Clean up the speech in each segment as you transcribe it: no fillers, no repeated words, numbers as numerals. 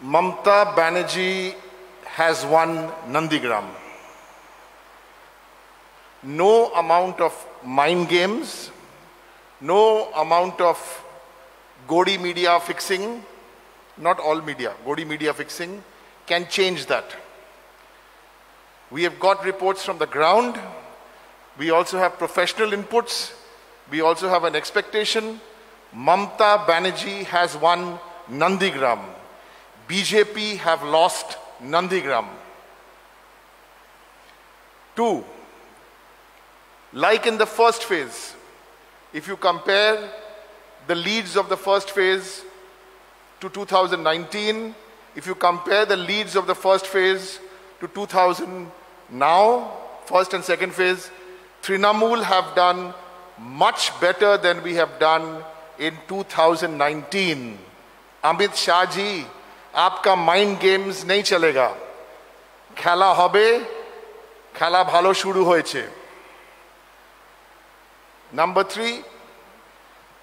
Mamata Banerjee has won Nandigram. No amount of mind games, no amount of Godi media fixing, not all media, Godi media fixing, can change that. We have got reports from the ground. We also have professional inputs. We also have an expectation. Mamata Banerjee has won Nandigram. BJP have lost Nandigram. 2. Like in the first phase, if you compare the leads of the first phase to 2019, if you compare the leads of the first phase to 2000 now, first and second phase, Trinamool have done much better than we have done in 2019. Amit Shah ji, आपका mind games नहीं चलेगा, खेला होबे, खेला भालो शुरू होयेछे. Number 3,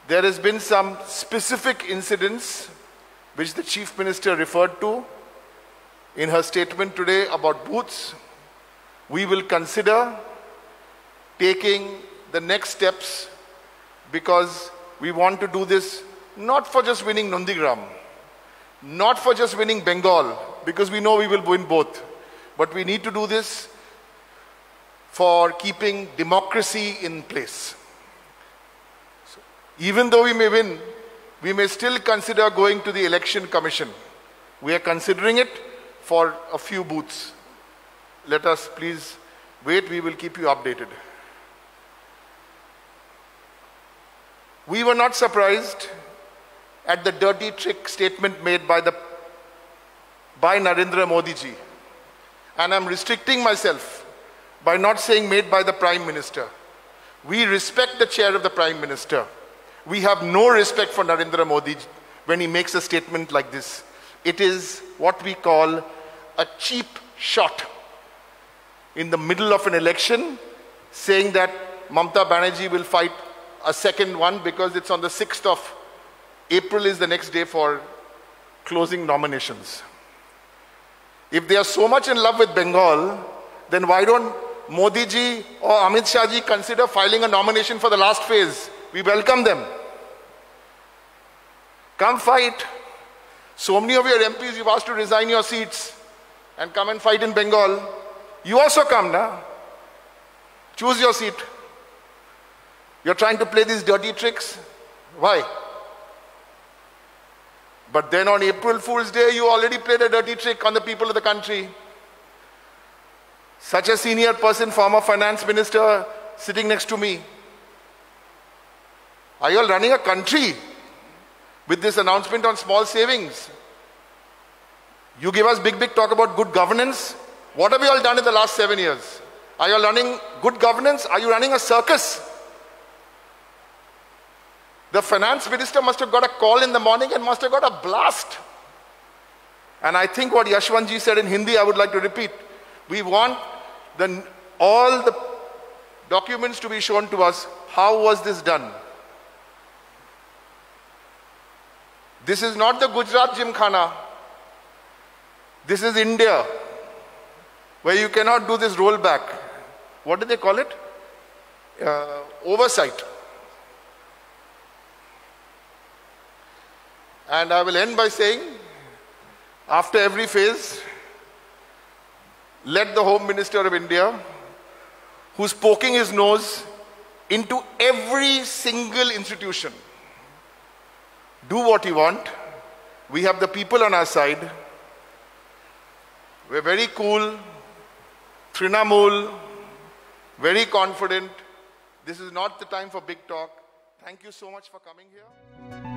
there has been some specific incidents which the Chief Minister referred to in her statement today about booths. We will consider taking the next steps because we want to do this not for just winning Nandigram, not for just winning Bengal, because we know we will win both, but we need to do this for keeping democracy in place. So, even though we may win, we may still consider going to the Election Commission. We are considering it for a few booths. Let us please wait, we will keep you updated. We were not surprised at the dirty trick statement made by Narendra Modi ji. And I'm restricting myself by not saying made by the Prime Minister. We respect the chair of the Prime Minister. We have no respect for Narendra Modi when he makes a statement like this. It is what we call a cheap shot in the middle of an election, saying that Mamata Banerjee will fight a second one because it's on the 6th of April is the next day for closing nominations. If they are so much in love with Bengal, then why don't Modi ji or Amit Shah ji consider filing a nomination for the last phase? We welcome them. Come fight. So many of your MPs you've asked to resign your seats and come and fight in Bengal. You also come now. Choose your seat. You're trying to play these dirty tricks. Why? But then on April Fool's Day, you already played a dirty trick on the people of the country. Such a senior person, former finance minister, sitting next to me. Are you all running a country with this announcement on small savings? You give us big talk about good governance. What have you all done in the last 7 years? Are you all running good governance? Are you running a circus? The finance minister must have got a call in the morning and must have got a blast. And I think what Yashwant ji said in Hindi, I would like to repeat. We want all the documents to be shown to us. How was this done? This is not the Gujarat Gymkhana. This is India, where you cannot do this rollback. What do they call it? Oversight. And I will end by saying, after every phase, let the Home Minister of India, who's poking his nose into every single institution, do what you want. We have the people on our side. We're very cool, Trinamool, very confident. This is not the time for big talk. Thank you so much for coming here.